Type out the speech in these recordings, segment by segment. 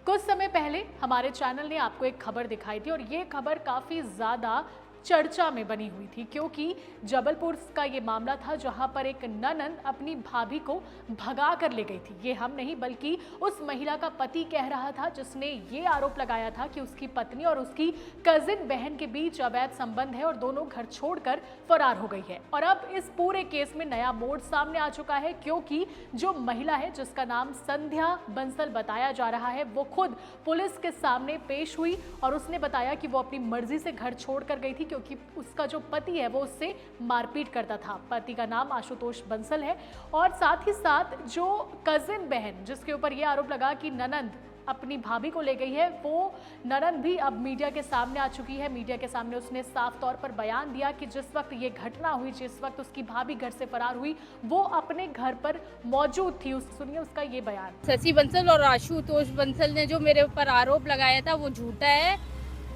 कुछ समय पहले हमारे चैनल ने आपको एक खबर दिखाई थी और ये खबर काफ़ी ज़्यादा चर्चा में बनी हुई थी क्योंकि जबलपुर का ये मामला था जहां पर एक ननंद अपनी भाभी को भगा कर ले गई थी। ये हम नहीं बल्कि उस महिला का पति कह रहा था, जिसने ये आरोप लगाया था कि उसकी पत्नी और उसकी कजिन बहन के बीच अवैध संबंध है और दोनों घर छोड़कर फरार हो गई है। और अब इस पूरे केस में नया मोड़ सामने आ चुका है क्योंकि जो महिला है, जिसका नाम संध्या बंसल बताया जा रहा है, वो खुद पुलिस के सामने पेश हुई और उसने बताया कि वो अपनी मर्जी से घर छोड़कर गई थी क्योंकि उसका जो पति है वो उससे मारपीट करता था। पति का नाम आशुतोष बंसल है और साथ ही साथ जो कजिन बहन जिसके ऊपर ये आरोप लगा कि ननंद अपनी भाभी को ले गई है, वो ननंद भी अब मीडिया के सामने आ चुकी है। मीडिया के सामने उसने साफ तौर पर बयान दिया कि जिस वक्त ये घटना हुई, जिस वक्त उसकी भाभी घर से फरार हुई, वो अपने घर पर मौजूद थी। सुनिए उसका ये बयान। शशि बंसल और आशुतोष बंसल ने जो मेरे ऊपर आरोप लगाया था वो झूठा है,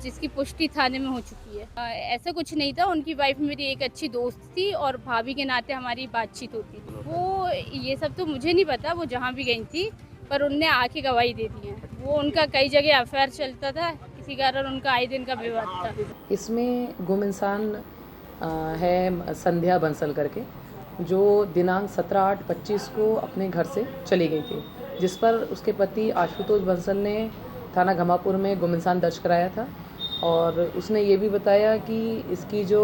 जिसकी पुष्टि थाने में हो चुकी है। ऐसा कुछ नहीं था। उनकी वाइफ मेरी एक अच्छी दोस्त थी और भाभी के नाते हमारी बातचीत होती थी। वो ये सब तो मुझे नहीं पता, वो जहाँ भी गई थी, पर उनने आके गवाही दे दी है। वो उनका कई जगह अफेयर चलता था, इसी कारण उनका आए दिन का विवाद था। इसमें गुम इंसान है संध्या बंसल करके, जो दिनांक 17/8/25 को अपने घर से चली गई थी, जिस पर उसके पति आशुतोष बंसल ने थाना घमापुर में गुम इंसान दर्ज कराया था। और उसने ये भी बताया कि इसकी जो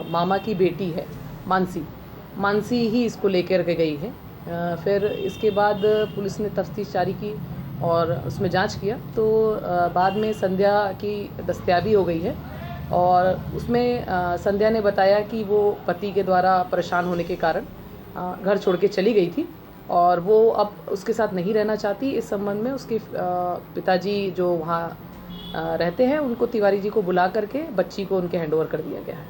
मामा की बेटी है मानसी ही इसको लेकर के गई है। फिर इसके बाद पुलिस ने तफ्तीश जारी की और उसमें जांच किया तो बाद में संध्या की दस्तयाबी हो गई है। और उसमें संध्या ने बताया कि वो पति के द्वारा परेशान होने के कारण घर छोड़ के चली गई थी और वो अब उसके साथ नहीं रहना चाहती। इस संबंध में उसके पिताजी जो वहाँ रहते हैं, उनको तिवारी जी को बुला करके बच्ची को उनके हैंडओवर कर दिया गया है।